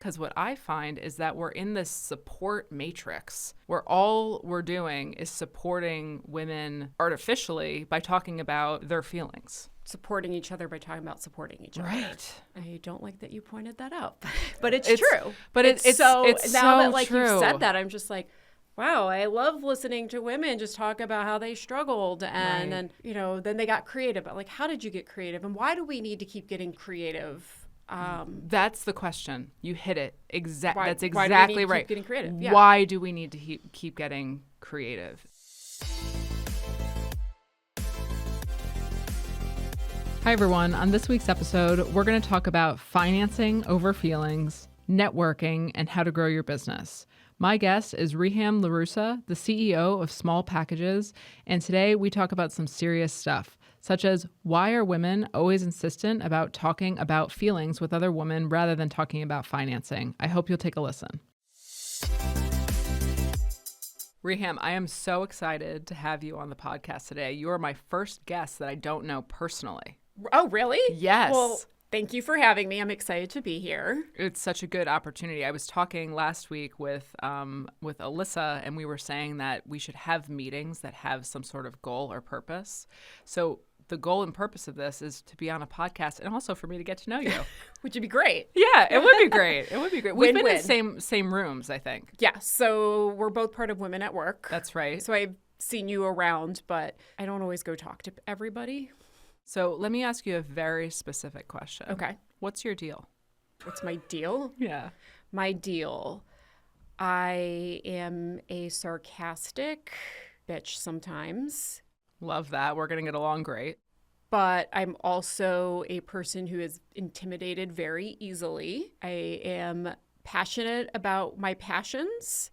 Because what I find is that we're in this support matrix where all we're doing is supporting women artificially by talking about their feelings. Supporting each other by talking about supporting each other. Right. I don't like that you pointed that out, but it's true. But it's now that like true. you've said that, I'm just like, wow, I love listening to women just talk about how they struggled and then, then they got creative. But like, how did you get creative? And why do we need to keep getting creative? That's the question. You hit it. That's exactly why do we need to right. keep getting creative? Yeah. Why do we need to keep getting creative? Hi, everyone. On this week's episode, we're going to talk about financing over feelings, networking, and how to grow your business. My guest is Riham LaRussa, the CEO of Small Packages, and today we talk about some serious stuff, such as why are women always insistent about talking about feelings with other women rather than talking about financing. I hope you'll take a listen. Riham, I am so excited to have you on the podcast today. You are my first guest that I don't know personally. Oh, really? Yes. Well, thank you for having me. I'm excited to be here. It's such a good opportunity. I was talking last week with Alyssa, and we were saying that we should have meetings that have some sort of goal or purpose. So the goal and purpose of this is to be on a podcast and also for me to get to know you. Which would be great. Yeah, it would be great. It would be great. We've been Win-win. in the same rooms, I think. Yeah, so we're both part of Women at Work. That's right. So I've seen you around, but I don't always go talk to everybody. So let me ask you a very specific question. Okay. What's your deal? What's my deal? Yeah. My deal. I am a sarcastic bitch sometimes. Love that. We're going to get along great. But I'm also a person who is intimidated very easily. I am passionate about my passions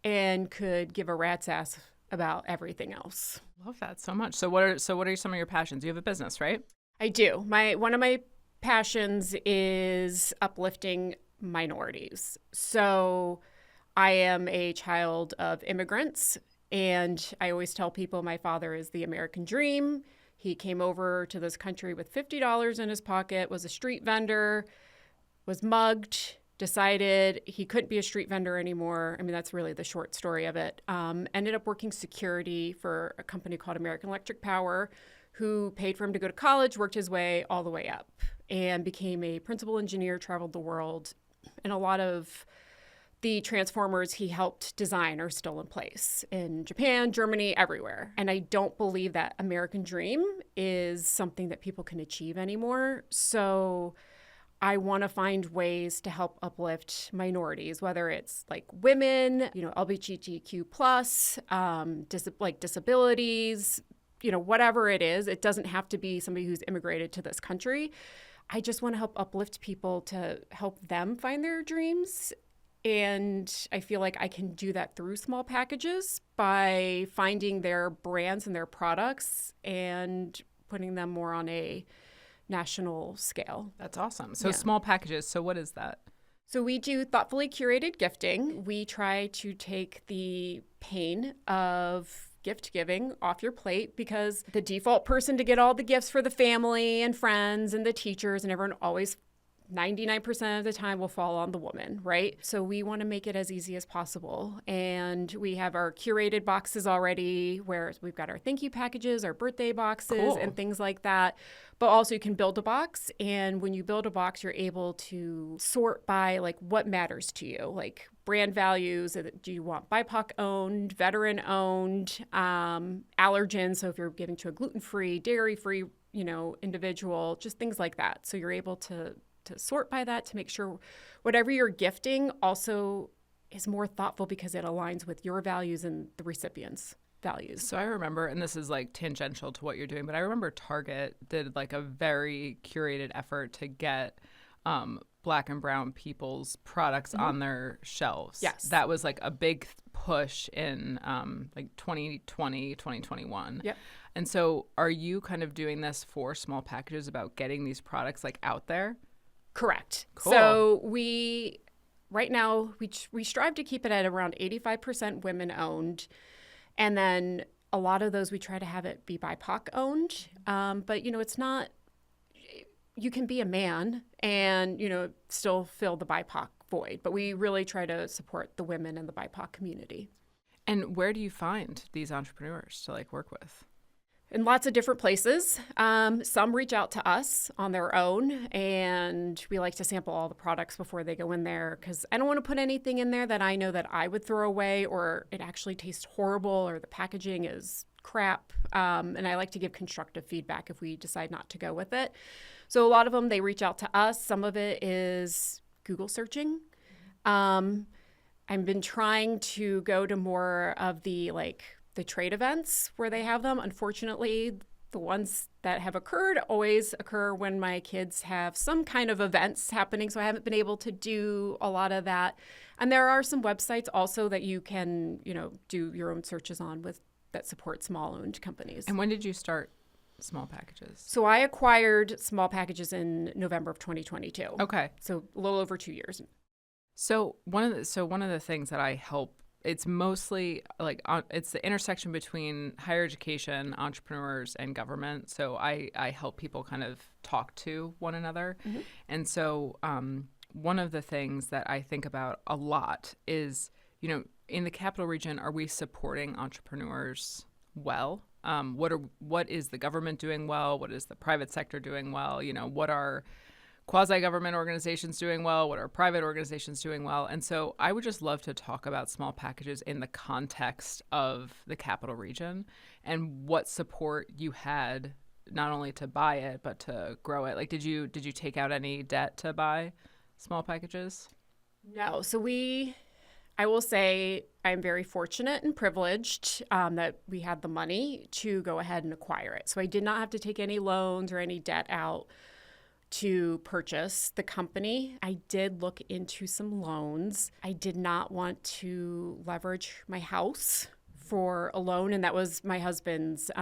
and could give a rat's ass about everything else. Love that so much. So what are some of your passions? You have a business, right? I do. One of my passions is uplifting minorities. So I am a child of immigrants, and I always tell people my father is the American dream. He came over to this country with $50 in his pocket, was a street vendor, was mugged, decided he couldn't be a street vendor anymore. I mean, that's really the short story of it. Ended up working security for a company called American Electric Power, who paid for him to go to college, worked his way all the way up, and became a principal engineer, traveled the world. And a lot of the transformers he helped design are still in place in Japan, Germany, everywhere. And I don't believe that American dream is something that people can achieve anymore. So I want to find ways to help uplift minorities, whether it's like women, LGBTQ plus, disabilities, whatever it is. It doesn't have to be somebody who's immigrated to this country. I just want to help uplift people to help them find their dreams. And I feel like I can do that through Small Packages by finding their brands and their products and putting them more on a national scale. That's awesome. So Yeah. Small Packages. So what is that? So we do thoughtfully curated gifting. We try to take the pain of gift giving off your plate, because the default person to get all the gifts for the family and friends and the teachers and everyone always 99% of the time will fall on the woman, right? So we want to make it as easy as possible. And we have our curated boxes already, where we've got our thank you packages, our birthday boxes, Cool. and things like that. But also you can build a box. And when you build a box, you're able to sort by like what matters to you, like brand values. Do you want BIPOC owned, veteran owned, allergens? So if you're giving to a gluten-free, dairy-free, individual, just things like that. So you're able to sort by that to make sure whatever you're gifting also is more thoughtful because it aligns with your values and the recipient's values. So I remember, and this is like tangential to what you're doing, but I remember Target did like a very curated effort to get Black and brown people's products on their shelves. Yes. That was like a big push in like 2020, 2021. Yep. And so are you kind of doing this for Small Packages about getting these products like out there? Correct. Cool. So right now, we strive to keep it at around 85% women owned. And then a lot of those, we try to have it be BIPOC owned. But, it's not, you can be a man and, still fill the BIPOC void. But we really try to support the women in the BIPOC community. And where do you find these entrepreneurs to work with? In lots of different places. Some reach out to us on their own, and we like to sample all the products before they go in there, because I don't want to put anything in there that I know that I would throw away, or it actually tastes horrible, or the packaging is crap. And I like to give constructive feedback if we decide not to go with it. So a lot of them, they reach out to us. Some of it is Google searching. I've been trying to go to more of the trade events where they have them. Unfortunately, the ones that have occurred always occur when my kids have some kind of events happening. So I haven't been able to do a lot of that. And there are some websites also that you can, do your own searches on that support small owned companies. And when did you start Small Packages? So I acquired Small Packages in November of 2022. Okay. So a little over 2 years. So one of the things that I help, it's mostly it's the intersection between higher education, entrepreneurs, and government. So I help people kind of talk to one another. Mm-hmm. And so one of the things that I think about a lot is, in the Capital Region, are we supporting entrepreneurs well? What is the government doing well? What is the private sector doing well? What are quasi-government organizations doing well? What are private organizations doing well? And so I would just love to talk about Small Packages in the context of the Capital Region and what support you had, not only to buy it, but to grow it. Did you take out any debt to buy Small Packages? No. So I will say I'm very fortunate and privileged that we had the money to go ahead and acquire it. So I did not have to take any loans or any debt out to purchase the company. I did look into some loans. I did not want to leverage my house for a loan, and that was my husband's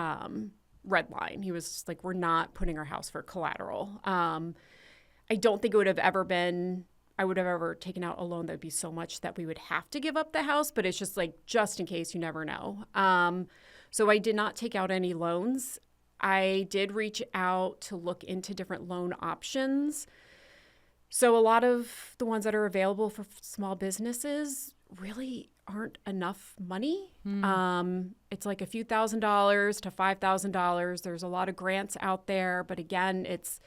red line. He was just like, we're not putting our house for collateral. I don't think it would have ever been, I would have ever taken out a loan that would be so much that we would have to give up the house, but it's just just in case, you never know. So I did not take out any loans. I did reach out to look into different loan options. So a lot of the ones that are available for small businesses really aren't enough money. It's a few $1,000s to $5,000. There's a lot of grants out there, but again, it's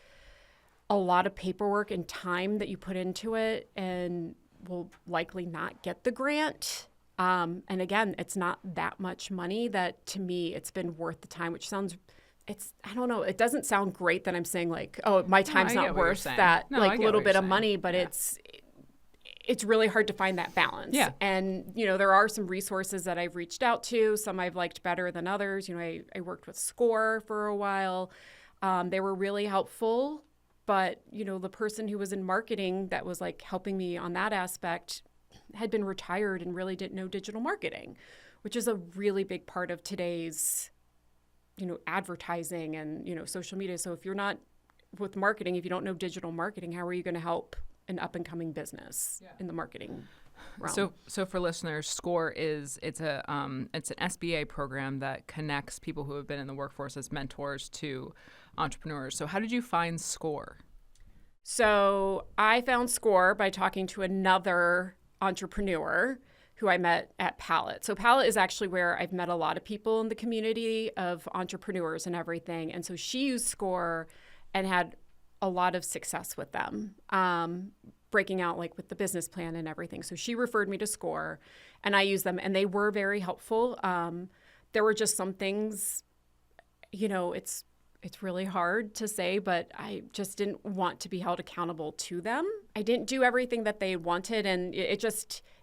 a lot of paperwork and time that you put into it and will likely not get the grant. And again, it's not that much money that, to me, it's been worth the time, which sounds... I don't know. It doesn't sound great that I'm saying my time's not worth that little bit of money, but yeah. It's really hard to find that balance. Yeah. And, there are some resources that I've reached out to. Some I've liked better than others. I worked with SCORE for a while. They were really helpful, but, the person who was in marketing that was helping me on that aspect had been retired and really didn't know digital marketing, which is a really big part of today's advertising and, social media. So if you're not with marketing, if you don't know digital marketing, how are you going to help an up and coming business in the marketing realm? So for listeners, SCORE it's an SBA program that connects people who have been in the workforce as mentors to entrepreneurs. So how did you find SCORE? So I found SCORE by talking to another entrepreneur who I met at Palette. So Palette is actually where I've met a lot of people in the community of entrepreneurs and everything. And so she used SCORE and had a lot of success with them, breaking out with the business plan and everything. So she referred me to SCORE and I used them and they were very helpful. There were just some things, it's really hard to say, but I just didn't want to be held accountable to them. I didn't do everything that they wanted, and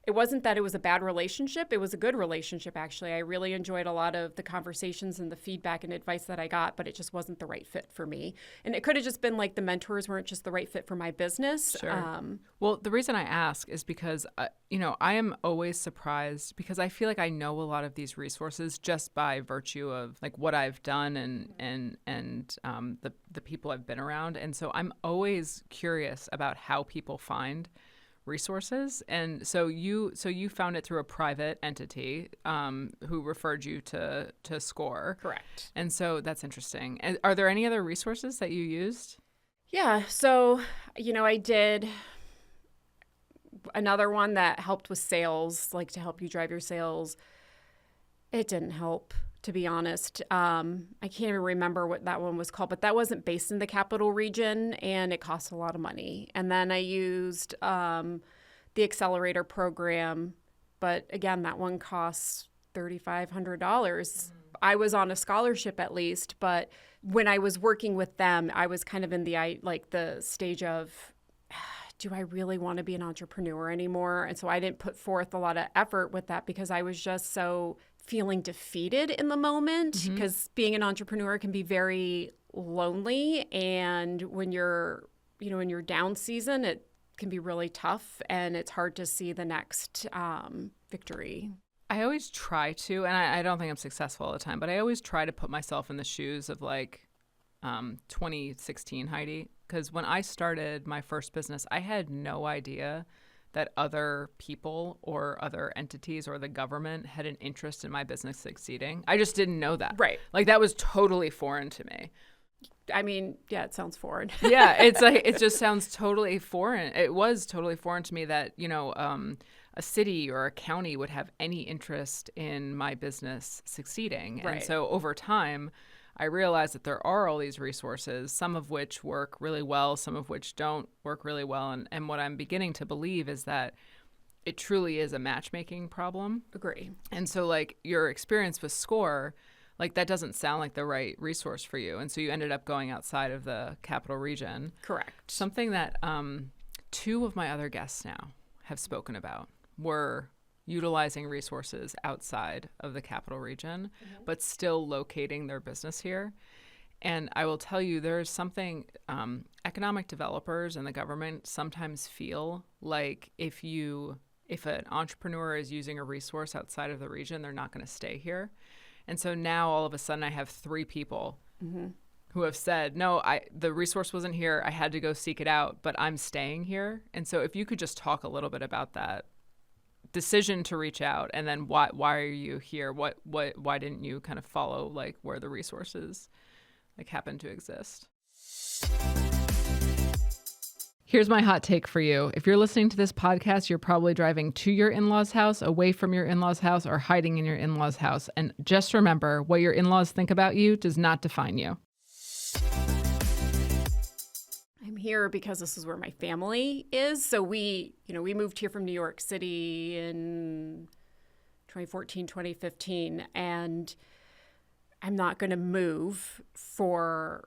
it wasn't that it was a bad relationship. It was a good relationship, actually. I really enjoyed a lot of the conversations and the feedback and advice that I got, but it just wasn't the right fit for me. And it could have just been the mentors weren't just the right fit for my business. Sure. Well, the reason I ask is because, I am always surprised because I feel I know a lot of these resources just by virtue of what I've done and the people I've been around. And so I'm always curious about how people find resources. And so you found it through a private entity who referred you to SCORE. Correct. And so that's interesting. And are there any other resources that you used? Yeah. So, I did another one that helped with sales, like to help you drive your sales. It didn't help, to be honest. I can't even remember what that one was called, but that wasn't based in the capital region, and it cost a lot of money. And then I used the accelerator program, but again, that one costs $3,500. I was on a scholarship at least, but when I was working with them, I was kind of in the stage of, do I really want to be an entrepreneur anymore? And so I didn't put forth a lot of effort with that because I was just so feeling defeated in the moment, because being an entrepreneur can be very lonely. And when you're, in your down season, it can be really tough, and it's hard to see the next victory. I always try to, and I don't think I'm successful all the time, but I always try to put myself in the shoes of 2016 Heidi. Because when I started my first business, I had no idea that other people or other entities or the government had an interest in my business succeeding. I just didn't know that. Right. That was totally foreign to me. I mean, yeah, it sounds foreign. Yeah, it just sounds totally foreign. It was totally foreign to me that, a city or a county would have any interest in my business succeeding. Right. And so over time, I realized that there are all these resources, some of which work really well, some of which don't work really well. And what I'm beginning to believe is that it truly is a matchmaking problem. Agree. And so your experience with SCORE, that doesn't sound like the right resource for you. And so you ended up going outside of the capital region. Correct. Something that two of my other guests now have spoken about were utilizing resources outside of the capital region, but still locating their business here. And I will tell you, there's something economic developers and the government sometimes feel like if an entrepreneur is using a resource outside of the region, they're not going to stay here. And so now all of a sudden I have 3 people who have said, no, the resource wasn't here. I had to go seek it out, but I'm staying here. And so if you could just talk a little bit about that decision to reach out, and then why are you here? Why didn't you kind of follow where the resources happen to exist? Here's my hot take for you. If you're listening to this podcast, you're probably driving to your in-laws' house, away from your in-laws' house, or hiding in your in-laws' house. And just remember, what your in-laws think about you does not define you. I'm here because this is where my family is. So we moved here from New York City in 2014, 2015, and I'm not going to move for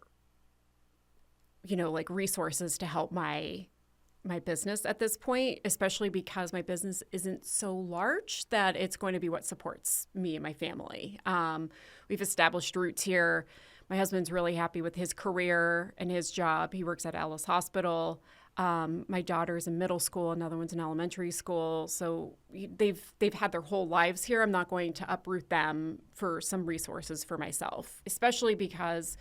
resources to help my business at this point, especially because my business isn't so large that it's going to be what supports me and my family. We've established roots here. My husband's really happy with his career and his job. He works at Alice Hospital. My daughter's in middle school, another one's in elementary school. So they've had their whole lives here. I'm not going to uproot them for some resources for myself, especially because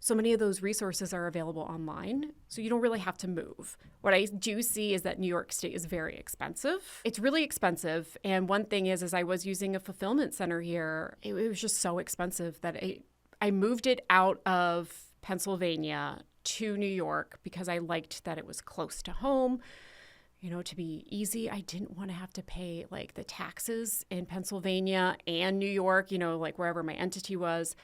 so many of those resources are available online, so you don't really have to move. What I do see is that New York State is very expensive. It's really expensive. And one thing is I was using a fulfillment center here. It was just so expensive that I moved it out of Pennsylvania to New York because I liked that it was close to home. To be easy, I didn't want to have to pay the taxes in Pennsylvania and New York, wherever my entity was.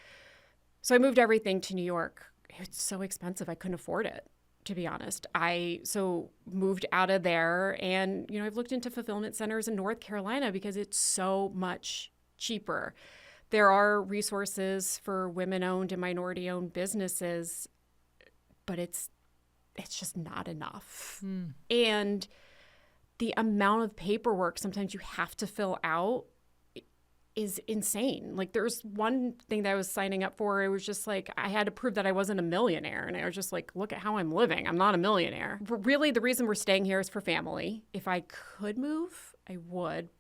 So I moved everything to New York. It's so expensive. I couldn't afford it, to be honest. I moved out of there, and, I've looked into fulfillment centers in North Carolina because it's so much cheaper. There are resources for women-owned and minority-owned businesses, but it's just not enough. And the amount of paperwork sometimes you have to fill out is insane. There's one thing that I was signing up for. It was just I had to prove that I wasn't a millionaire. And I was just look at how I'm living. I'm not a millionaire. But really, the reason we're staying here is for family. If I could move, I would.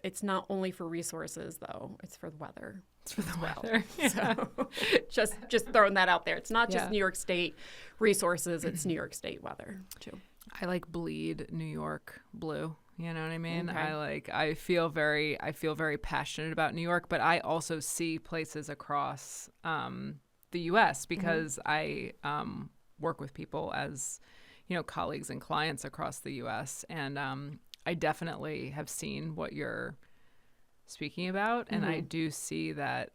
It's not only for resources, though. It's for the weather. It's for the weather. Yeah. So just throwing that out there. It's not just New York State resources. It's New York State weather, too. I bleed New York blue. You know what I mean? Okay. I feel very passionate about New York, but I also see places across the U.S. because I work with people as, colleagues and clients across the U.S. And I definitely have seen what you're speaking about. And I do see that,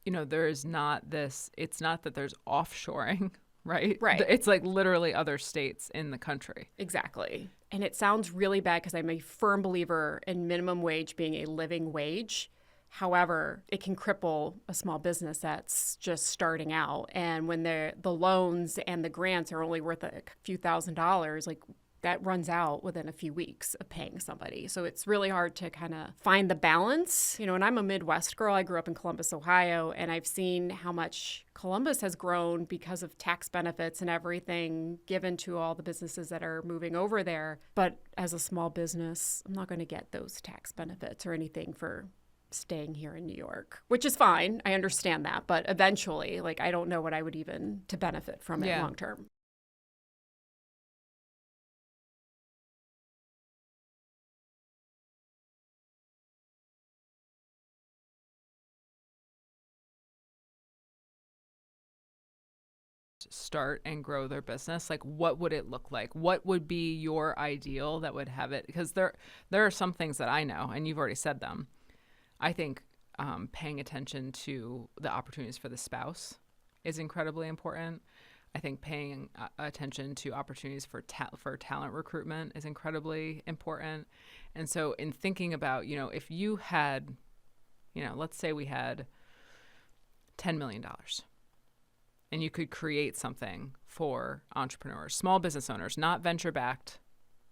there's not this, it's not that there's offshoring, right? Right. It's like literally other states in the country. Exactly. And it sounds really bad because I'm a firm believer in minimum wage being a living wage. However, it can cripple a small business that's just starting out. And when the loans and the grants are only worth a few $1,000s, like that runs out within a few weeks of paying somebody. So it's really hard to kind of find the balance. And I'm a Midwest girl. I grew up in Columbus, Ohio, and I've seen how much Columbus has grown because of tax benefits and everything given to all the businesses that are moving over there. But as a small business, I'm not going to get those tax benefits or anything for staying here in New York, which is fine. I understand that. But eventually, I don't know what I would even to benefit from it long term. Start and grow their business, like what would it look like? What would be your ideal that would have it? Because there are some things that I know, and you've already said them. I think paying attention to the opportunities for the spouse is incredibly important. I think paying attention to opportunities for talent recruitment is incredibly important. And so in thinking about, if you had, let's say we had $10 million. And you could create something for entrepreneurs, small business owners, not venture-backed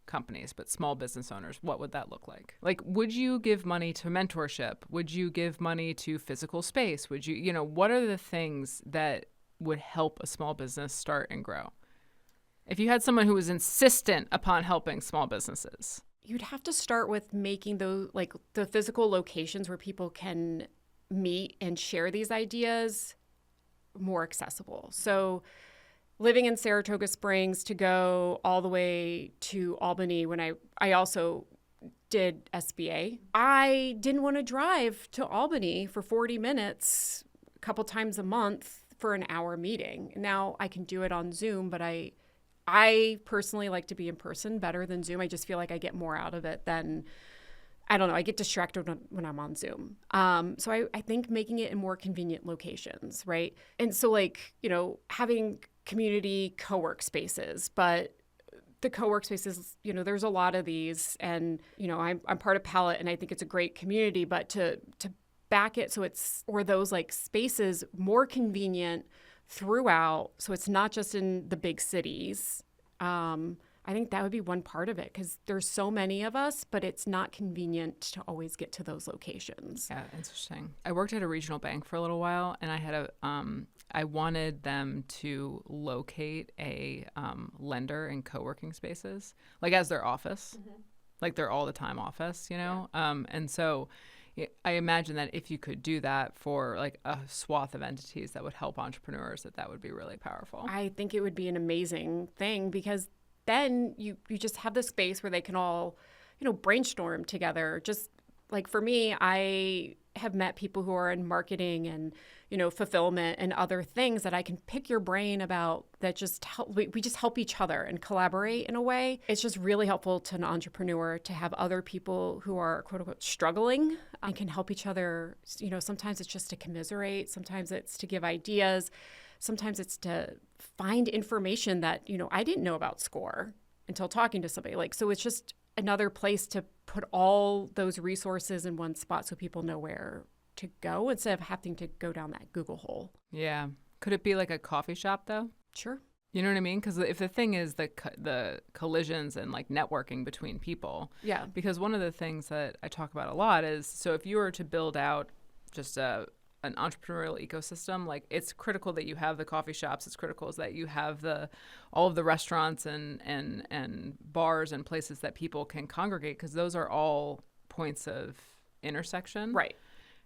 companies, but small business owners. What would that look like? Like, would you give money to mentorship? Would you give money to physical space? Would you, what are the things that would help a small business start and grow? If you had someone who was insistent upon helping small businesses. You'd have to start with making those, the physical locations where people can meet and share these ideas more accessible. So living in Saratoga Springs to go all the way to Albany when I also did SBA, I didn't want to drive to Albany for 40 minutes a couple times a month for an hour meeting. Now I can do it on Zoom, but I personally like to be in person better than Zoom. I just feel like I get more out of it than I don't know. I get distracted when I'm on Zoom. So I think making it in more convenient locations, right? And so having community co-work spaces, but the co-work spaces, there's a lot of these and, I'm part of Palette and I think it's a great community, but to back it so it's, or those spaces more convenient throughout. So it's not just in the big cities. I think that would be one part of it because there's so many of us, but it's not convenient to always get to those locations. Yeah, interesting. I worked at a regional bank for a little while, and I had I wanted them to locate a lender in co-working spaces, as their office, their all the time office, Yeah. And so I imagine that if you could do that for a swath of entities that would help entrepreneurs, that would be really powerful. I think it would be an amazing thing because then you just have the space where they can all, brainstorm together. Just for me, I have met people who are in marketing and, fulfillment and other things that I can pick your brain about that just help. We just help each other and collaborate in a way. It's just really helpful to an entrepreneur to have other people who are quote unquote struggling and can help each other. Sometimes it's just to commiserate. Sometimes it's to give ideas. Sometimes it's to find information that, I didn't know about SCORE until talking to somebody. So it's just another place to put all those resources in one spot so people know where to go instead of having to go down that Google hole. Yeah. Could it be like a coffee shop, though? Sure. You know what I mean? Because if the thing is the collisions and networking between people. Yeah. Because one of the things that I talk about a lot is, so if you were to build out just an entrepreneurial ecosystem, it's critical that you have the coffee shops. It's critical that you have all of the restaurants and bars and places that people can congregate because those are all points of intersection. Right.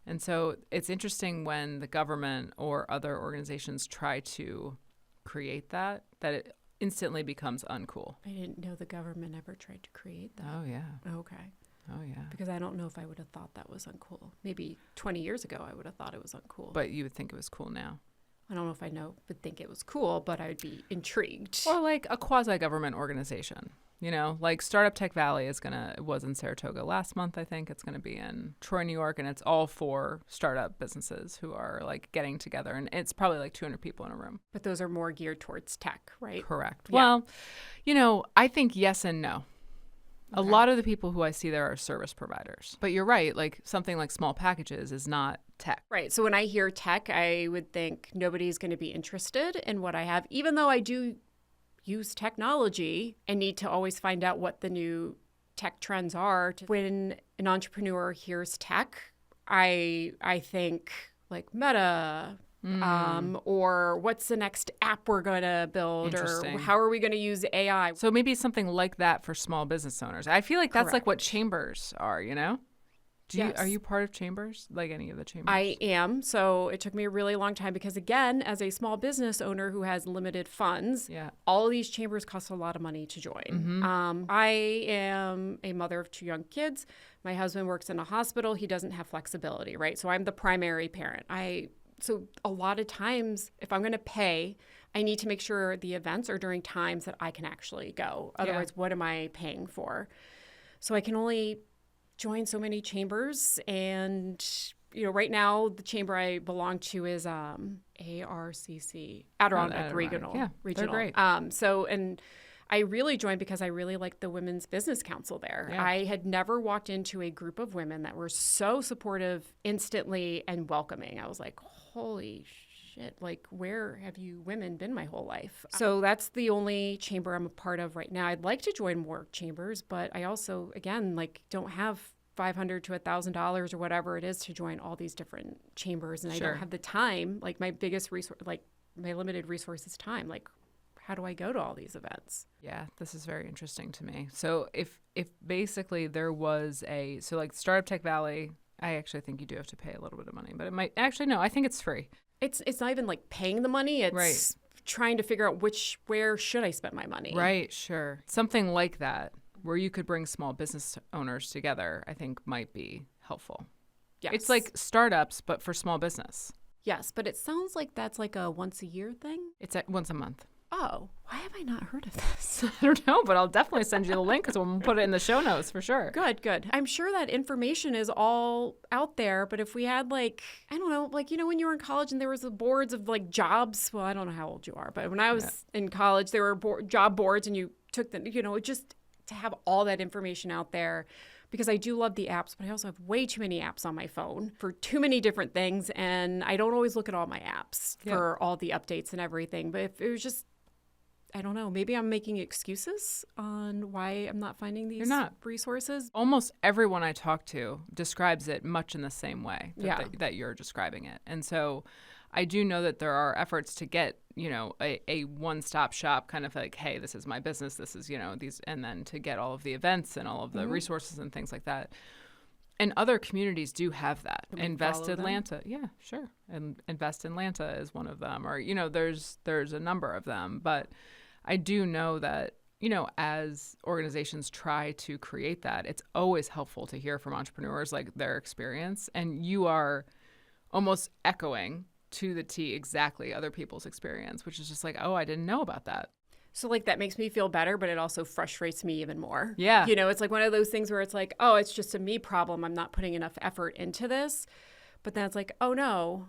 And so it's interesting when the government or other organizations try to create that it instantly becomes uncool. I didn't know the government ever tried to create that. Oh, yeah. Okay. Oh, yeah. Because I don't know if I would have thought that was uncool. Maybe 20 years ago, I would have thought it was uncool. But you would think it was cool now. I don't know if would think it was cool, but I would be intrigued. Or like a quasi-government organization. Like Startup Tech Valley was in Saratoga last month, I think. It's going to be in Troy, New York, and it's all for startup businesses who are like getting together. And it's probably like 200 people in a room. But those are more geared towards tech, right? Correct. Yeah. Well, I think yes and no. Okay. A lot of the people who I see there are service providers. But you're right, like something like small packages is not tech. Right. So when I hear tech, I would think nobody's going to be interested in what I have, even though I do use technology and need to always find out what the new tech trends are. When an entrepreneur hears tech, I think like Meta, or what's the next app we're going to build, or how are we going to use AI? So maybe something like that for small business owners. I feel like that's Correct. Like what chambers are, Yes. Are you part of chambers, like any of the chambers? I am. So it took me a really long time because, again, as a small business owner who has limited funds, all of these chambers cost a lot of money to join. Mm-hmm. I am a mother of 2 young kids. My husband works in a hospital. He doesn't have flexibility, right? So I'm the primary parent. So a lot of times, if I'm going to pay, I need to make sure the events are during times that I can actually go. Otherwise, what am I paying for? So I can only join so many chambers, and right now the chamber I belong to is ARCC, Adirondack Regional. Yeah, Regional. They're great. And I really joined because I really liked the Women's Business Council there. Yeah. I had never walked into a group of women that were so supportive instantly and welcoming. I was like, holy shit, like where have you women been my whole life? So that's the only chamber I'm a part of right now. I'd like to join more chambers, but I also, again, like don't have $500 to $1,000 or whatever it is to join all these different chambers. And I don't have the time, like my biggest resource, like my limited resource is time. Like how do I go to all these events? Yeah, this is very interesting to me. So if basically there was so like Startup Tech Valley, I actually think you do have to pay a little bit of money, but it might actually, no, I think it's free. It's not even like paying the money. It's trying to figure out where should I spend my money. Right, sure. Something like that where you could bring small business owners together, I think might be helpful. Yes. It's like startups, but for small business. Yes, but it sounds like that's like a once a year thing. It's once a month. Oh, why have I not heard of this? I don't know, but I'll definitely send you the link because we'll put it in the show notes for sure. Good. I'm sure that information is all out there, but if we had like, I don't know, like, when you were in college and there was the boards of like jobs, well, I don't know how old you are, but when I was in college, there were job boards and you took them, just to have all that information out there. Because I do love the apps, but I also have way too many apps on my phone for too many different things. And I don't always look at all my apps for all the updates and everything. But if it was just, I don't know, maybe I'm making excuses on why I'm not finding these resources. Almost everyone I talk to describes it much in the same way that you're describing it. And so I do know that there are efforts to get, a one-stop shop kind of like, hey, this is my business, this is, these, and then to get all of the events and all of the resources and things like that. And other communities do have that. Invest Atlanta. Yeah, sure. And Invest Atlanta is one of them. Or, there's a number of them. But I do know that, as organizations try to create that, it's always helpful to hear from entrepreneurs, like their experience. And you are almost echoing to the T exactly other people's experience, which is just like, oh, I didn't know about that. So like that makes me feel better, but it also frustrates me even more. Yeah. It's like one of those things where it's like, oh, it's just a me problem. I'm not putting enough effort into this. But then it's like, oh no,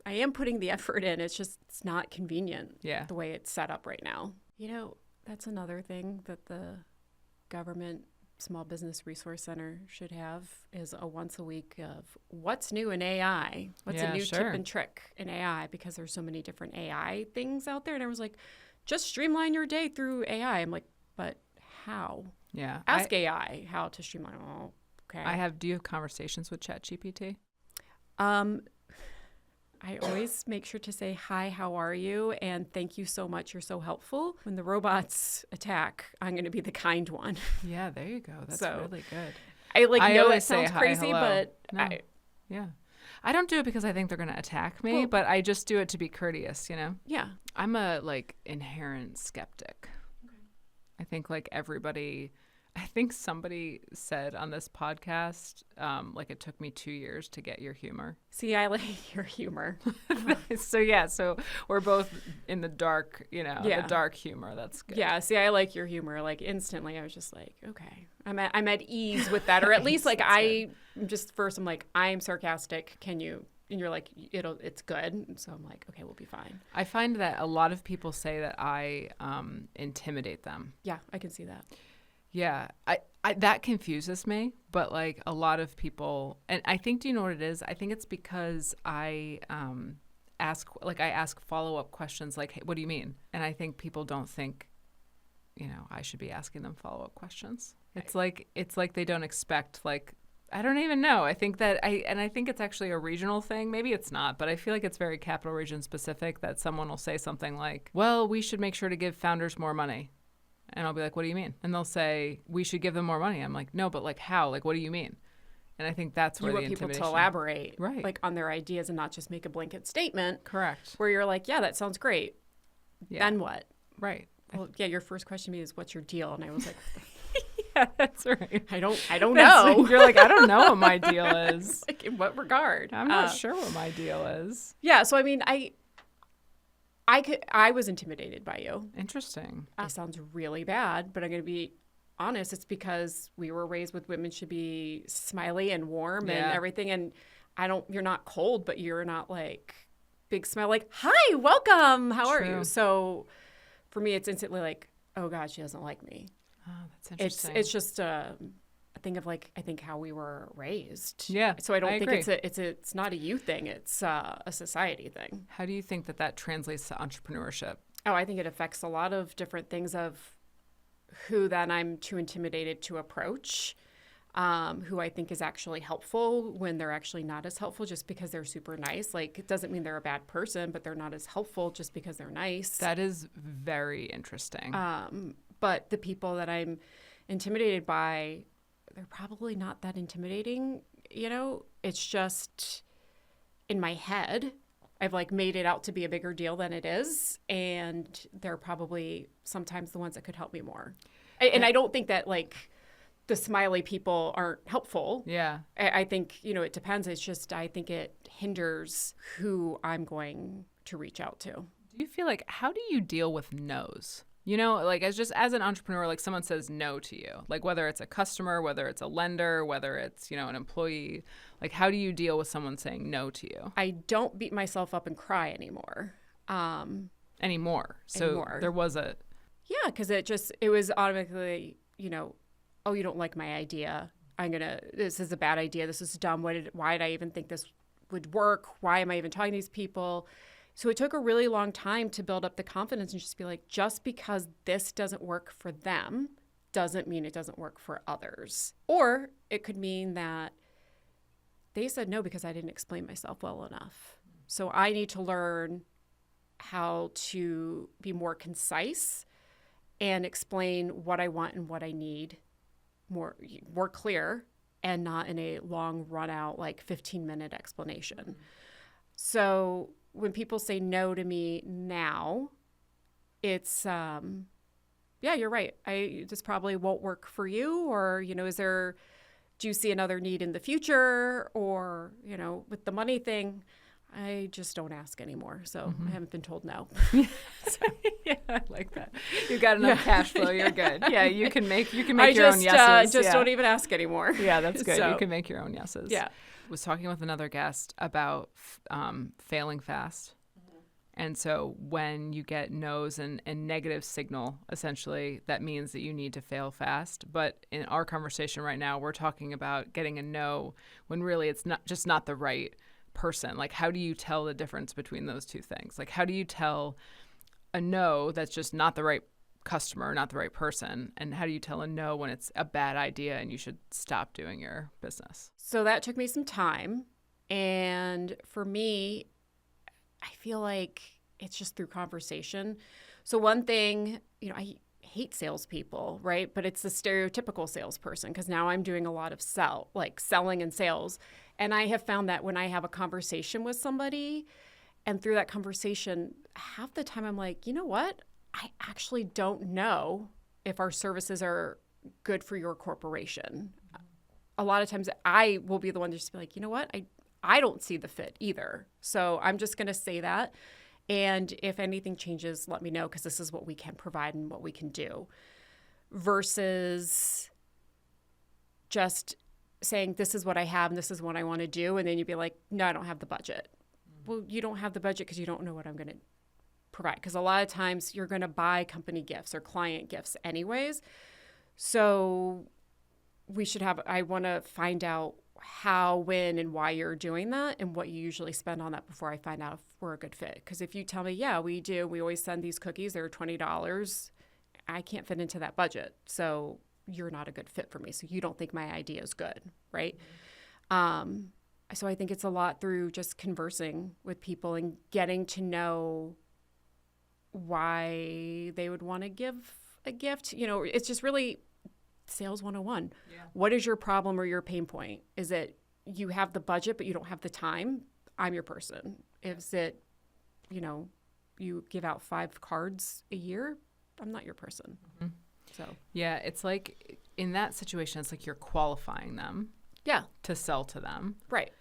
I am putting the effort in. It's not convenient the way it's set up right now. That's another thing that the government Small Business Resource Center should have is a once a week of what's new in AI. What's a new tip and trick in AI? Because there's so many different AI things out there. And I was like, just streamline your day through AI. I'm like, but how? Yeah. Ask AI how to streamline. Oh, okay. Do you have conversations with ChatGPT? I always make sure to say, hi, how are you? And thank you so much. You're so helpful. When the robots attack, I'm going to be the kind one. Yeah, there you go. That's really good. I know it sounds crazy, but no. I don't do it because I think they're going to attack me, but I just do it to be courteous, Yeah. I'm a inherent skeptic. Okay. I think like everybody, I think somebody said on this podcast, like it took me 2 years to get your humor. See, I like your humor. So we're both in the dark, the dark humor. That's good. Yeah, see, I like your humor. Like instantly, I was just like, okay, I'm at ease with that, or at least like I'm like, I'm sarcastic. Can you? And you're like, it's good. So I'm like, okay, we'll be fine. I find that a lot of people say that I intimidate them. Yeah, I can see that. Yeah, I that confuses me, but like a lot of people, and I think, do you know what it is? I think it's because I ask follow-up questions like, hey, what do you mean? And I think people don't think, I should be asking them follow-up questions. It's like they don't expect, like, I don't even know. I think that I think it's actually a regional thing. Maybe it's not, but I feel like it's very Capital Region specific that someone will say something like, well, we should make sure to give founders more money. And I'll be like, what do you mean? And they'll say, we should give them more money. I'm like, no, but like how? Like, what do you mean? And I think that's where you want people to elaborate, right, like on their ideas and not just make a blanket statement. Correct. Where you're like, yeah, that sounds great. Yeah. Then what? Right. Well, yeah, your first question to me is, what's your deal? And I was like, yeah, that's right. I don't know. You're like, I don't know what my deal is. Like, in what regard? I'm not sure what my deal is. Yeah. So, I mean, I was intimidated by you. Interesting. It sounds really bad, but I'm going to be honest. It's because we were raised with women should be smiley and warm and everything. And you're not cold, but you're not like big smile, like, hi, welcome. How are you? So for me, it's instantly like, oh God, she doesn't like me. Oh, that's interesting. It's just a thing of like, I think how we were raised. Yeah. So I don't think agree. it's not a you thing. It's a society thing. How do you think that translates to entrepreneurship? Oh, I think it affects a lot of different things of who then I'm too intimidated to approach, who I think is actually helpful when they're actually not as helpful just because they're super nice. Like, it doesn't mean they're a bad person, but they're not as helpful just because they're nice. That is very interesting. But the people that I'm intimidated by, they're probably not that intimidating. It's just in my head, I've like made it out to be a bigger deal than it is. And they're probably sometimes the ones that could help me more. And I don't think that like the smiley people aren't helpful. Yeah. I think, it depends. It's just, I think it hinders who I'm going to reach out to. Do you feel like, how do you deal with no's? Like as an entrepreneur, like someone says no to you, like whether it's a customer, whether it's a lender, whether it's, an employee, like how do you deal with someone saying no to you? I don't beat myself up and cry anymore. Anymore. So there was Yeah, because it was automatically, oh, you don't like my idea. This is a bad idea. This is dumb. Why did I even think this would work? Why am I even talking to these people? So it took a really long time to build up the confidence and just be like, just because this doesn't work for them doesn't mean it doesn't work for others. Or it could mean that they said no because I didn't explain myself well enough. So I need to learn how to be more concise and explain what I want and what I need more clear and not in a long run out, like 15-minute explanation. Mm-hmm. So when people say no to me now, it's, yeah, you're right. This probably won't work for you, or, do you see another need in the future? Or, with the money thing, I just don't ask anymore. So I haven't been told no. Yeah, I like that. You got enough cash flow. You're good. Yeah, you can make your own yeses. I just don't even ask anymore. Yeah, that's good. So, you can make your own yeses. Yeah. I was talking with another guest about failing fast. Mm-hmm. And so when you get no's and negative signal, essentially, that means that you need to fail fast. But in our conversation right now, we're talking about getting a no when really it's not the right person. Like, how do you tell the difference between those two things? Like, how do you tell a no that's just not the right customer, not the right person? And how do you tell a no when it's a bad idea and you should stop doing your business? So that took me some time. And for me, I feel like it's just through conversation. So one thing, I hate salespeople, right? But it's the stereotypical salesperson, because now I'm doing a lot of selling and sales. And I have found that when I have a conversation with somebody, and through that conversation, half the time I'm like, you know what? I actually don't know if our services are good for your corporation. A lot of times I will be the one to just be like, you know what? I don't see the fit either. So I'm just going to say that. And if anything changes, let me know, because this is what we can provide and what we can do. Versus just saying, this is what I have and this is what I want to do. And then you'd be like, no, I don't have the budget. Well, you don't have the budget because you don't know what I'm going to provide. Because a lot of times you're going to buy company gifts or client gifts anyways. So I want to find out how, when, and why you're doing that and what you usually spend on that before I find out if we're a good fit. Because if you tell me, yeah, we do, we always send these cookies, they're $20, I can't fit into that budget. So you're not a good fit for me. So you don't think my idea is good, right? So I think it's a lot through just conversing with people and getting to know why they would want to give a gift. It's just really sales 101. Yeah. What is your problem or your pain point? Is it you have the budget but you don't have the time? I'm your person. Is it, you give out 5 cards a year? I'm not your person. Mm-hmm. So yeah, it's like in that situation, it's like you're qualifying them. Yeah. To sell to them. Right.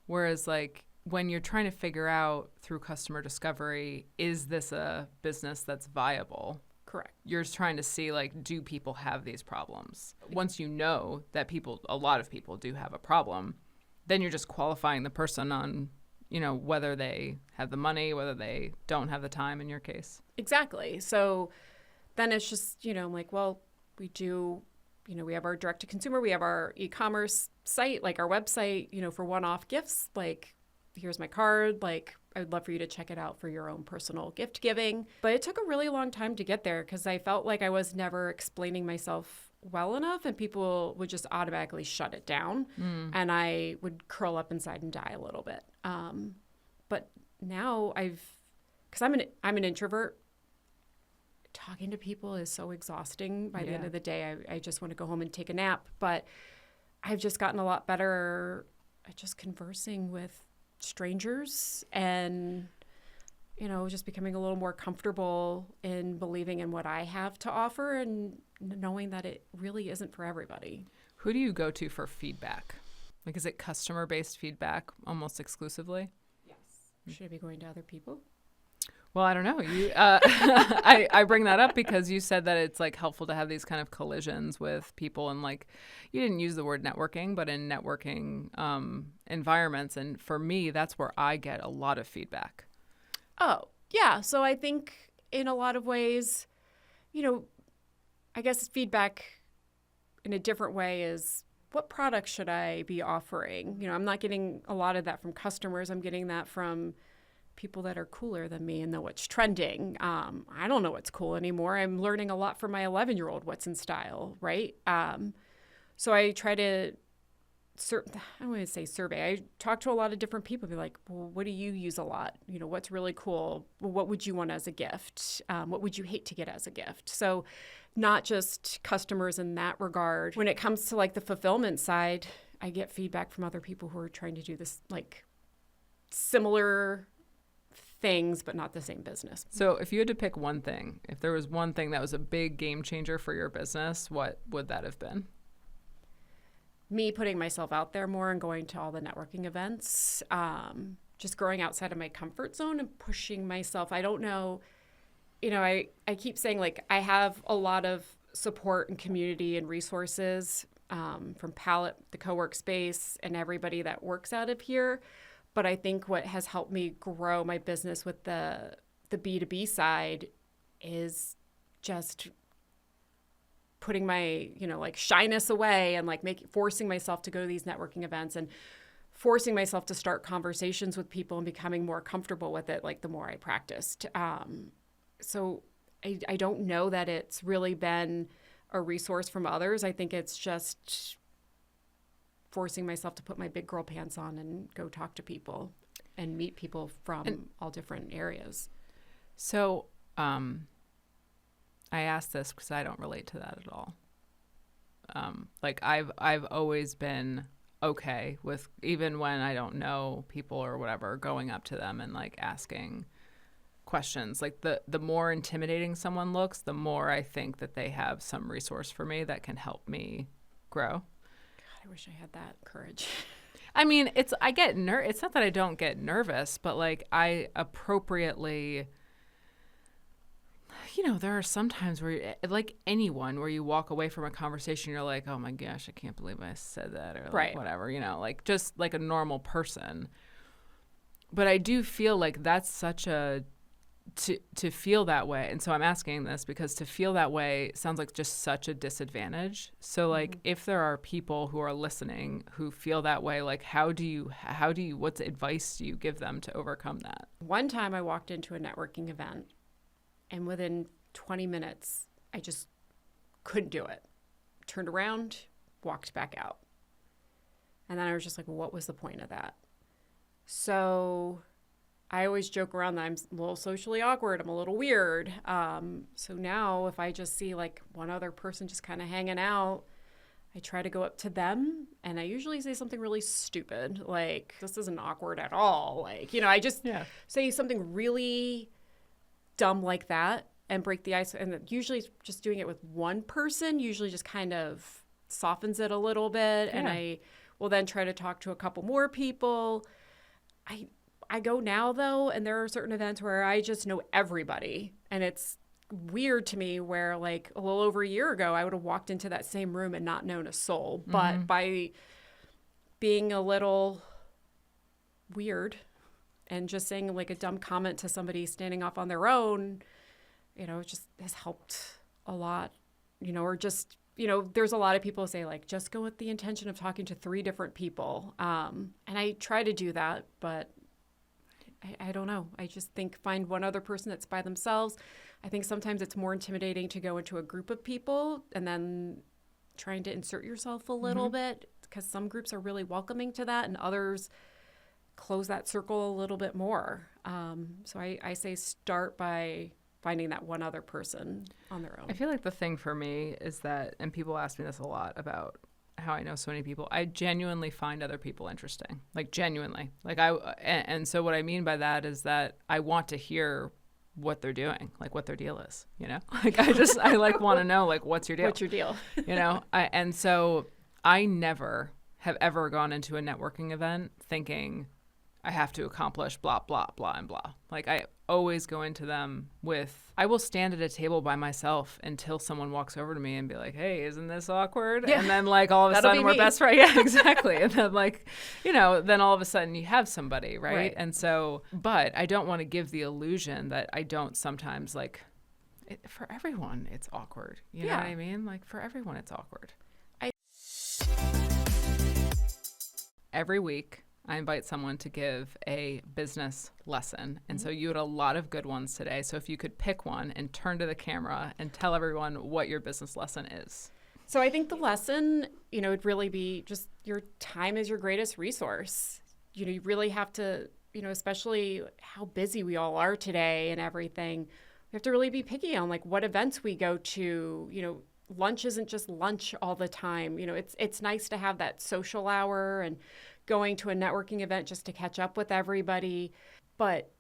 Whereas like when you're trying to figure out through customer discovery, is this a business that's viable? Correct. You're trying to see, like, do people have these problems? Once you know that a lot of people do have a problem, then you're just qualifying the person on, whether they have the money, whether they don't have the time in your case. Exactly. So then it's just, I'm like, well, we do, we have our direct to consumer, we have our e-commerce site, like our website, for one-off gifts, like, here's my card, like, I would love for you to check it out for your own personal gift giving. But it took a really long time to get there because I felt like I was never explaining myself well enough and people would just automatically shut it down and I would curl up inside and die a little bit. But now because I'm an introvert, talking to people is so exhausting. By the end of the day, I just want to go home and take a nap. But I've just gotten a lot better at just conversing with strangers and just becoming a little more comfortable in believing in what I have to offer and knowing that it really isn't for everybody. Who do you go to for feedback? Like, is it customer-based feedback almost exclusively? Yes. Should I be going to other people? Well, I don't know. I bring that up because you said that it's like helpful to have these kind of collisions with people, and like you didn't use the word networking, but in networking environments, and for me, that's where I get a lot of feedback. Oh, yeah. So I think in a lot of ways, I guess feedback in a different way is what products should I be offering? I'm not getting a lot of that from customers. I'm getting that from people that are cooler than me and know what's trending. I don't know what's cool anymore. I'm learning a lot from my 11-year-old what's in style, right? So I try to, I don't want to say survey. I talk to a lot of different people, be like, well, what do you use a lot? What's really cool? Well, what would you want as a gift? What would you hate to get as a gift? So not just customers in that regard. When it comes to like the fulfillment side, I get feedback from other people who are trying to do this like similar things, but not the same business. So if you had to pick one thing, if there was one thing that was a big game changer for your business, what would that have been? Me putting myself out there more and going to all the networking events, just growing outside of my comfort zone and pushing myself. I don't know, I keep saying like I have a lot of support and community and resources from Palette, the co-work space, and everybody that works out of here. But I think what has helped me grow my business with the B2B side is just putting my, like shyness away and like forcing myself to go to these networking events and forcing myself to start conversations with people and becoming more comfortable with it, like the more I practiced. So I don't know that it's really been a resource from others. I think it's just forcing myself to put my big girl pants on and go talk to people and meet people from all different areas. So I asked this because I don't relate to that at all. Like I've always been okay with, even when I don't know people or whatever, going up to them and like asking questions. Like the more intimidating someone looks, the more I think that they have some resource for me that can help me grow. God, I wish I had that courage. I mean, it's not that I don't get nervous, but like I appropriately, there are some times where, like anyone, where you walk away from a conversation, you're like, oh my gosh, I can't believe I said that, or like Right. whatever, like just like a normal person. But I do feel like that's such a, to feel that way. And so I'm asking this because to feel that way sounds like just such a disadvantage. So like if there are people who are listening who feel that way, like how do you, what advice do you give them to overcome that? One time I walked into a networking event and within 20 minutes, I just couldn't do it. Turned around, walked back out. And then I was just like, well, what was the point of that? So I always joke around that I'm a little socially awkward. I'm a little weird. So now if I just see like one other person just kind of hanging out, I try to go up to them and I usually say something really stupid. Like, this isn't awkward at all. Like, I just say something really dumb like that and break the ice. And usually just doing it with one person usually just kind of softens it a little bit. Yeah. And I will then try to talk to a couple more people. I go now, though, and there are certain events where I just know everybody. And it's weird to me where, like, a little over a year ago, I would have walked into that same room and not known a soul. Mm-hmm. But by being a little weird and just saying, like, a dumb comment to somebody standing off on their own, it just has helped a lot, or just, there's a lot of people who say, like, just go with the intention of talking to 3 different people. And I try to do that, but I don't know. I just think find one other person that's by themselves. I think sometimes it's more intimidating to go into a group of people and then trying to insert yourself a little bit, because some groups are really welcoming to that and others close that circle a little bit more. So I say start by finding that one other person on their own. I feel like the thing for me is that, and people ask me this a lot about how I know so many people, I genuinely find other people interesting, like genuinely. Like and so what I mean by that is that I want to hear what they're doing, like what their deal is, like I like want to know, like, what's your deal? What's your deal? And so I never have ever gone into a networking event thinking I have to accomplish blah, blah, blah, and blah. Like I always go into them with, I will stand at a table by myself until someone walks over to me and be like, hey, isn't this awkward? Yeah. And then like all of a sudden we're best friends. Yeah, exactly. And then like, then all of a sudden you have somebody, right? And so, but I don't want to give the illusion that I don't sometimes for everyone, it's awkward. You know what I mean? Like for everyone, it's awkward. Every week, I invite someone to give a business lesson. And so you had a lot of good ones today. So if you could pick one and turn to the camera and tell everyone what your business lesson is. So I think the lesson, would really be just your time is your greatest resource. You really have to, especially how busy we all are today and everything, we have to really be picky on like what events we go to. Lunch isn't just lunch all the time. It's nice to have that social hour and going to a networking event just to catch up with everybody, but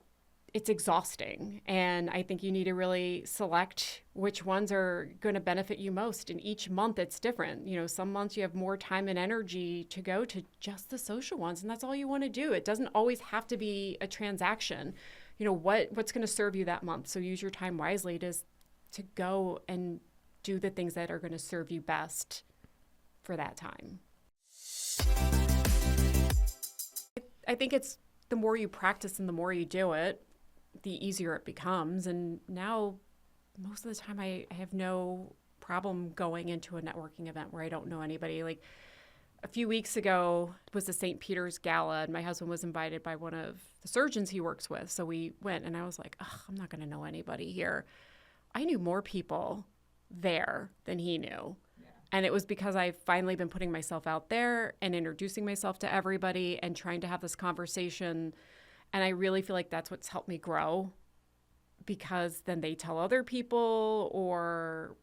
it's exhausting. And I think you need to really select which ones are going to benefit you most. And each month it's different. Some months you have more time and energy to go to just the social ones, and that's all you want to do. It doesn't always have to be a transaction. What's going to serve you that month. So use your time wisely to go and do the things that are going to serve you best for that time. I think it's the more you practice and the more you do it, the easier it becomes. And now, most of the time, I have no problem going into a networking event where I don't know anybody. Like a few weeks ago was the St. Peter's Gala, and my husband was invited by one of the surgeons he works with. So we went, and I was like, I'm not going to know anybody here. I knew more people there than he knew. And it was because I've finally been putting myself out there and introducing myself to everybody and trying to have this conversation. And I really feel like that's what's helped me grow, because then they tell other people, or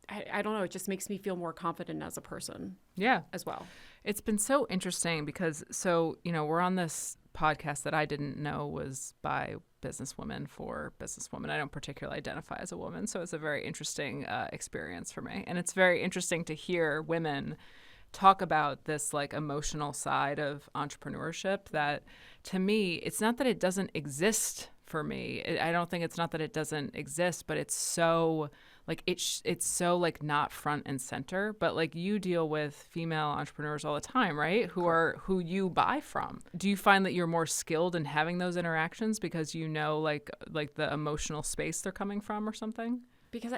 I don't know, it just makes me feel more confident as a person. Yeah. As well. It's been so interesting because we're on this podcast that I didn't know was by businesswomen for businesswomen. I don't particularly identify as a woman, so it's a very interesting experience for me. And it's very interesting to hear women talk about this like emotional side of entrepreneurship that, to me, it's not that it doesn't exist for me. I don't think it's not that it doesn't exist, but it's so like it's so like not front and center. But like you deal with female entrepreneurs all the time, right? Who you buy from. Do you find that you're more skilled in having those interactions because you know like the emotional space they're coming from or something? Because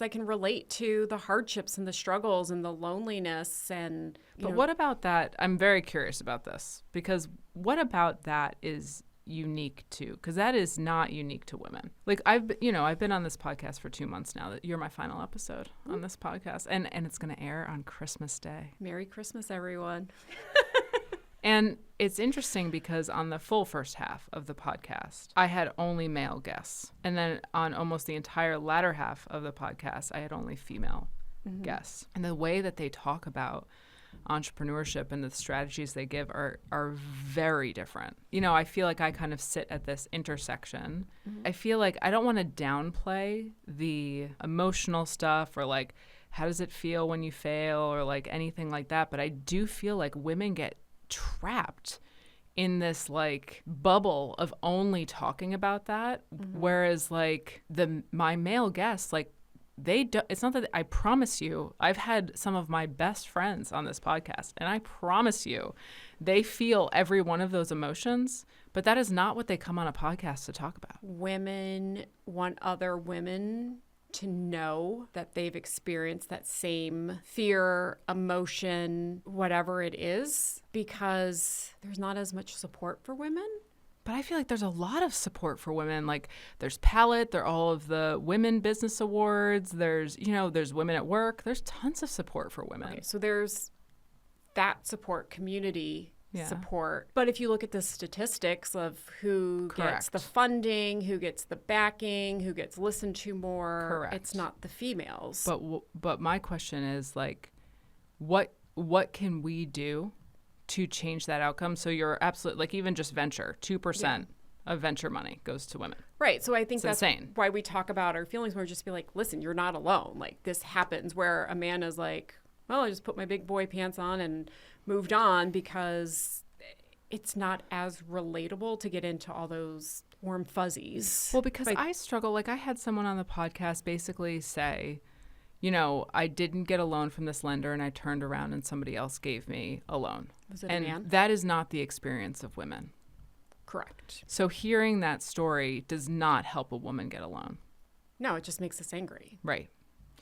I can relate to the hardships and the struggles and the loneliness and. But what about that? I'm very curious about this because what about that is unique to? Because that is not unique to women. Like I've been on this podcast for 2 months now. That you're my final episode on this podcast, and it's going to air on Christmas Day. Merry Christmas, everyone. And it's interesting because on the full first half of the podcast, I had only male guests. And then on almost the entire latter half of the podcast, I had only female guests. And the way that they talk about entrepreneurship and the strategies they give are very different. I feel like I kind of sit at this intersection. I feel like I don't want to downplay the emotional stuff or like how does it feel when you fail or like anything like that. But I do feel like women get trapped in this like bubble of only talking about that, whereas like my male guests, like they do, it's not that I promise you, I've had some of my best friends on this podcast, and I promise you they feel every one of those emotions, but that is not what they come on a podcast to talk about. Women want other women to know that they've experienced that same fear, emotion, whatever it is, because there's not as much support for women. But I feel like there's a lot of support for women. Like there's Palette, there are all of the Women Business Awards, there's Women at Work. There's tons of support for women. Okay, so there's that support, community support. But if you look at the statistics of who gets the funding, who gets the backing, who gets listened to more, it's not the females. But my question is like, what can we do to change that outcome? So you're absolutely, like even just venture, 2% of venture money goes to women. Right. So I think that's insane. Why we talk about our feelings. We're just be like, listen, you're not alone. Like this happens where a man is like, well, I just put my big boy pants on and moved on, because it's not as relatable to get into all those warm fuzzies. Well, because I struggle. Like I had someone on the podcast basically say, I didn't get a loan from this lender and I turned around and somebody else gave me a loan. Was it a man? That is not the experience of women. Correct. So hearing that story does not help a woman get a loan. No, it just makes us angry. Right.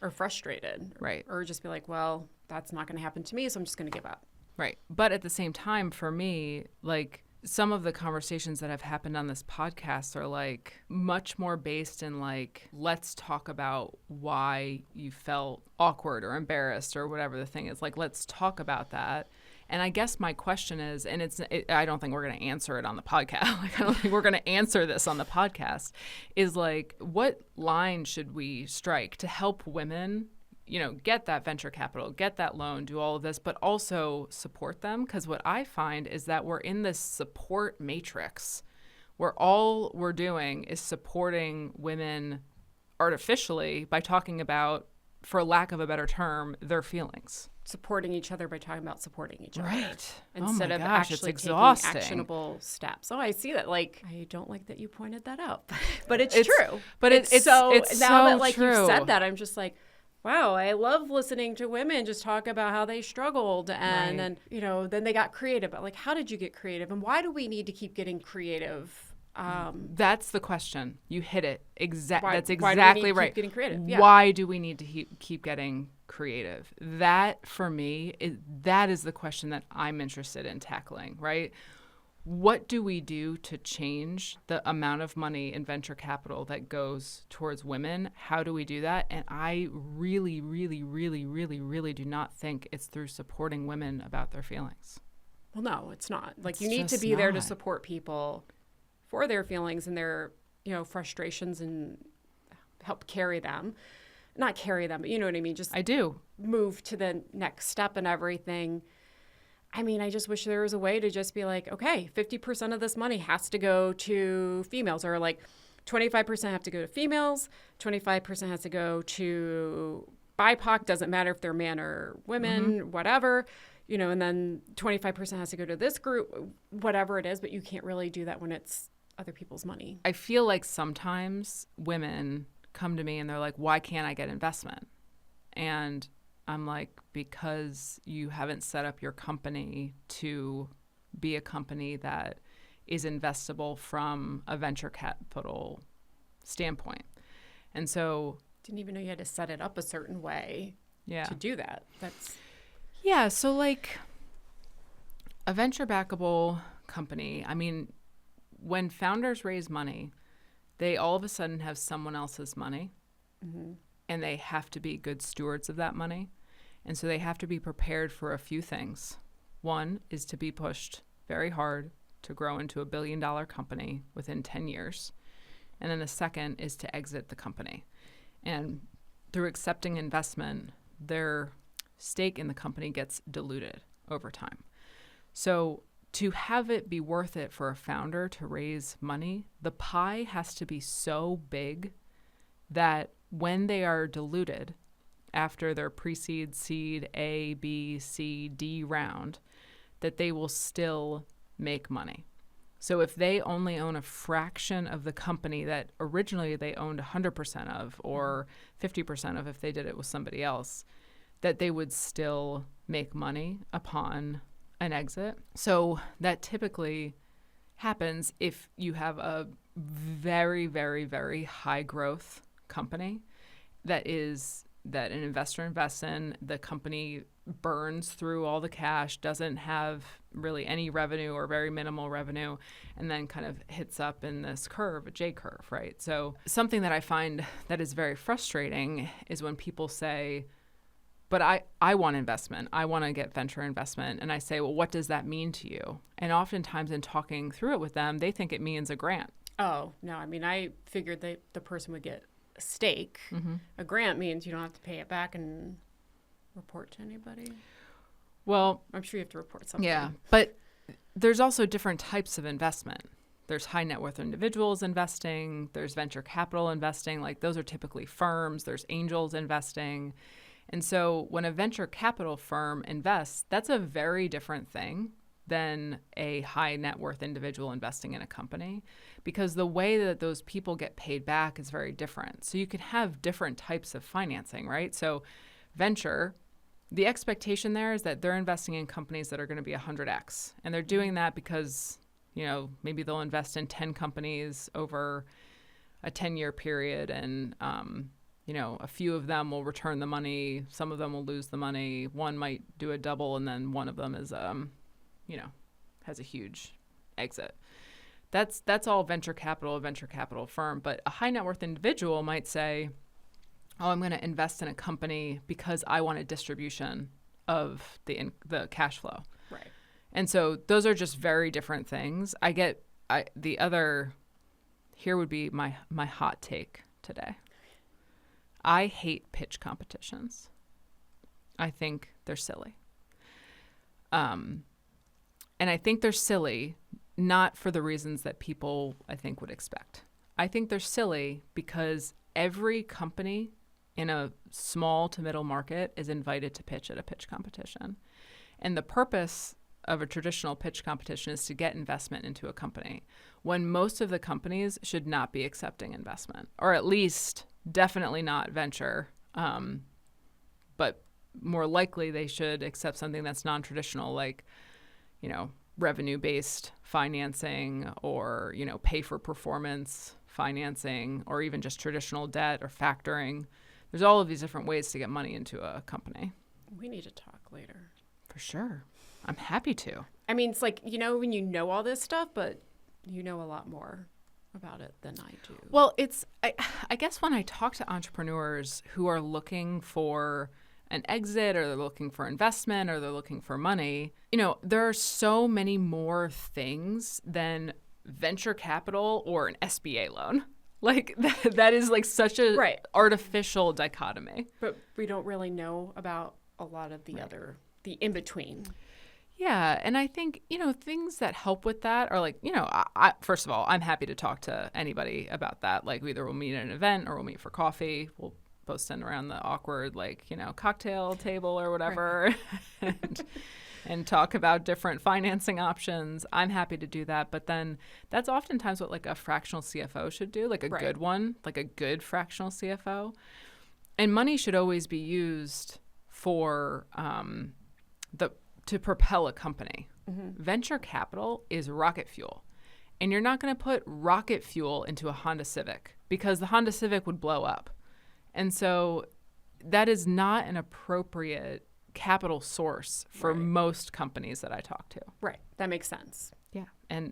Or frustrated. Right. Or just be like, well, that's not going to happen to me, so I'm just going to give up. Right. But at the same time, for me, like some of the conversations that have happened on this podcast are like much more based in like, let's talk about why you felt awkward or embarrassed or whatever the thing is. Like, let's talk about that. And I guess my question is, and I don't think we're going to answer it on the podcast. Like, I don't think we're going to answer this on the podcast, is like, what line should we strike to help women, get that venture capital, get that loan, do all of this, but also support them? Because what I find is that we're in this support matrix where all we're doing is supporting women artificially by talking about, for lack of a better term, their feelings. Supporting each other by talking about supporting each other. Right. Instead of actually taking actionable steps. Oh, I see that. Like, I don't like that you pointed that out, but it's true. But it's now so that like true. You've said that, I'm just like, wow, I love listening to women just talk about how they struggled and then they got creative. But like, how did you get creative? And why do we need to keep getting creative? That's the question. You hit it. That's exactly why do we need to right. keep getting creative? Yeah. Why do we need to keep getting creative? That, for me, that is the question that I'm interested in tackling, right? What do we do to change the amount of money in venture capital that goes towards women? How do we do that? And I really, really, really, really, really do not think it's through supporting women about their feelings. Well, no, it's not. Like, you need to be there to support people for their feelings and their, frustrations, and help carry them. Not carry them, but you know what I mean? Just I do. Move to the next step and everything. I mean, I just wish there was a way to just be like, okay, 50% of this money has to go to females, or like 25% have to go to females, 25% has to go to BIPOC, doesn't matter if they're men or women, whatever, you know, and then 25% has to go to this group, whatever it is, but you can't really do that when it's other people's money. I feel like sometimes women come to me and they're like, why can't I get investment? And I'm like, because you haven't set up your company to be a company that is investable from a venture capital standpoint. And so... Didn't even know you had to set it up a certain way to do that. Yeah, so like a venture backable company, I mean, when founders raise money, they all of a sudden have someone else's money. And they have to be good stewards of that money. And so they have to be prepared for a few things. One is to be pushed very hard to grow into $1 billion company within 10 years. And then the second is to exit the company. And through accepting investment, their stake in the company gets diluted over time. So to have it be worth it for a founder to raise money, the pie has to be so big that when they are diluted after their pre-seed, seed, A, B, C, D round, that they will still make money. So if they only own a fraction of the company that originally they owned 100% of, or 50% of if they did it with somebody else, that they would still make money upon an exit. So that typically happens if you have a very, very, very high growth company that an investor invests in, the company burns through all the cash, doesn't have really any revenue or very minimal revenue, and then kind of hits up in this curve, a J curve, right? So something that I find that is very frustrating is when people say, but I want investment. I want to get venture investment. And I say, well, what does that mean to you? And oftentimes in talking through it with them, they think it means a grant. Oh, no. I mean, I figured that the person would get a stake. A grant means you don't have to pay it back and report to anybody. Well, I'm sure you have to report something. Yeah, but there's also different types of investment. There's high net worth individuals investing. There's venture capital investing. Like those are typically firms. There's angels investing. And so when a venture capital firm invests, that's a very different thing than a high net worth individual investing in a company, because the way that those people get paid back is very different. So you can have different types of financing, right? So venture, the expectation there is that they're investing in companies that are going to be 100x. And they're doing that because, you know, maybe they'll invest in 10 companies over a 10-year period, and you know, a few of them will return the money. Some of them will lose the money. One might do a double, and then one of them is, you know, has a huge exit. That's all venture capital, a venture capital firm. But a high net worth individual might say, oh, I'm going to invest in a company because I want a distribution of the cash flow. Right. And so those are just very different things. Here would be my hot take today. I hate pitch competitions. I think they're silly. And I think they're silly not for the reasons that people, I think, would expect. I think they're silly because every company in a small to middle market is invited to pitch at a pitch competition. And the purpose of a traditional pitch competition is to get investment into a company, when most of the companies should not be accepting investment, or at least definitely not venture, but more likely they should accept something that's non-traditional, like, you know, revenue-based financing, or, you know, pay for performance financing, or even just traditional debt or factoring. There's all of these different ways to get money into a company. We need to talk later. For sure. I'm happy to. I mean, it's like, you know, when you know all this stuff, but you know a lot more about it than I do. Well, I guess when I talk to entrepreneurs who are looking for an exit, or they're looking for investment, or they're looking for money, you know, there are so many more things than venture capital or an SBA loan. Like that is like such a artificial dichotomy. But we don't really know about a lot of the other, the in-between. Yeah. And I think, things that help with that are like, first of all, I'm happy to talk to anybody about that. Like either we'll meet at an event or we'll meet for coffee. We'll both send around the awkward, cocktail table or whatever and talk about different financing options. I'm happy to do that. But then that's oftentimes what like a fractional CFO should do, like a good one, like a good fractional CFO. And money should always be used for to propel a company. Venture capital is rocket fuel. And you're not going to put rocket fuel into a Honda Civic because the Honda Civic would blow up. And so that is not an appropriate capital source for most companies that I talk to. Right. That makes sense. Yeah.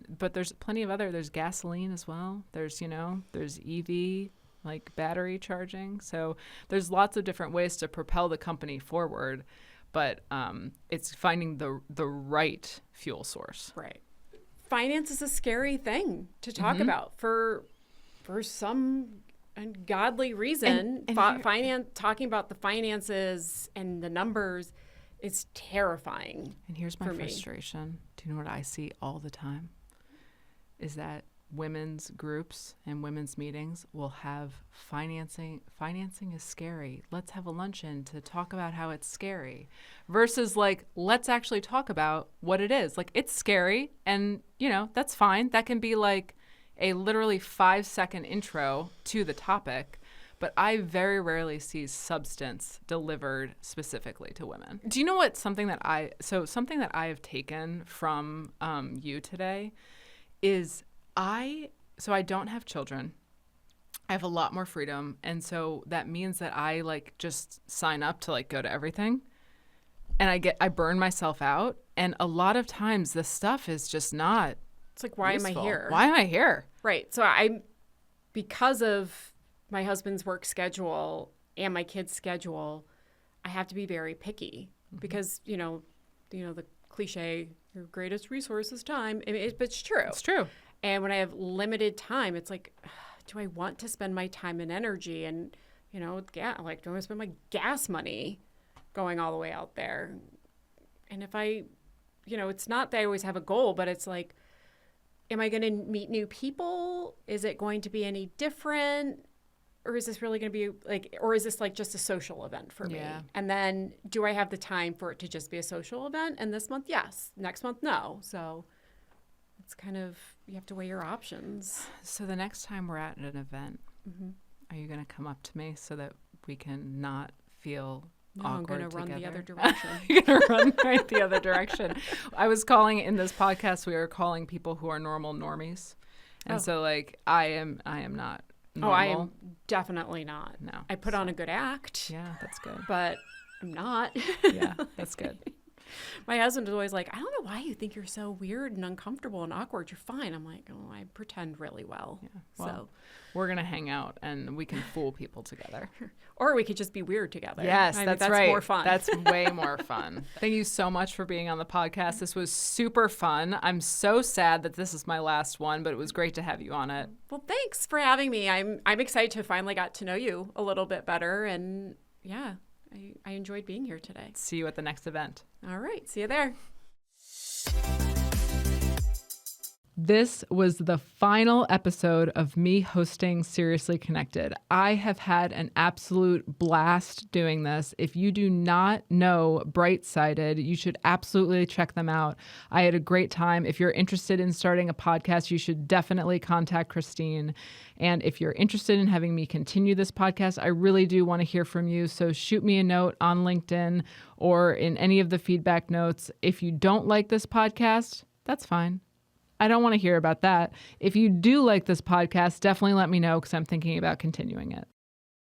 But there's plenty of there's gasoline as well. There's EV, like battery charging. So there's lots of different ways to propel the company forward. But it's finding the right fuel source. Right. Finance is a scary thing to talk about for some ungodly reason. Talking about the finances and the numbers is terrifying. And here's my frustration. Do you know what I see all the time? Is that women's groups and women's meetings will have financing is scary. Let's have a luncheon to talk about how it's scary versus like, let's actually talk about what it is. Like it's scary and that's fine. That can be like a literally 5-second intro to the topic, but I very rarely see substance delivered specifically to women. Do you know what something that I have taken from you today is I don't have children. I have a lot more freedom. And so that means that I like just sign up to like go to everything and I burn myself out. And a lot of times the stuff is just not It's like, why useful. am I here? Why am I here? Right. So because of my husband's work schedule and my kids' schedule, I have to be very picky because, the cliche, your greatest resource is time. But it's true. It's true. And when I have limited time, it's like, do I want to spend my time and energy and, do I want to spend my gas money going all the way out there? And if it's not that I always have a goal, but it's like, am I going to meet new people? Is it going to be any different? Or is this really going to be or is this like just a social event for me? And then do I have the time for it to just be a social event? And this month, yes. Next month, no. So it's kind of, you have to weigh your options. So the next time we're at an event, are you going to come up to me so that we can not feel awkward together? I'm going to run the other direction. You're going to run right the other direction. I was calling in this podcast, we were calling people who are normal normies. And so like, I am not normal. Oh, I am definitely not. No. I put on a good act. Yeah, that's good. But I'm not. Yeah, that's good. My husband is always like, I don't know why you think you're so weird and uncomfortable and awkward. You're fine. I'm like, oh, I pretend really well. Yeah. Well, we're going to hang out and we can fool people together. Or we could just be weird together. Yes, that's right. That's more fun. That's way more fun. Thank you so much for being on the podcast. This was super fun. I'm so sad that this is my last one, but it was great to have you on it. Well, thanks for having me. I'm excited to finally got to know you a little bit better. And yeah, I enjoyed being here today. See you at the next event. All right. See you there. This was the final episode of me hosting Seriously Connected. I have had an absolute blast doing this. If you do not know Bright-Sided, you should absolutely check them out. I had a great time. If you're interested in starting a podcast, you should definitely contact Christine. And if you're interested in having me continue this podcast, I really do want to hear from you. So shoot me a note on LinkedIn or in any of the feedback notes. If you don't like this podcast, that's fine. I don't want to hear about that. If you do like this podcast, definitely let me know because I'm thinking about continuing it.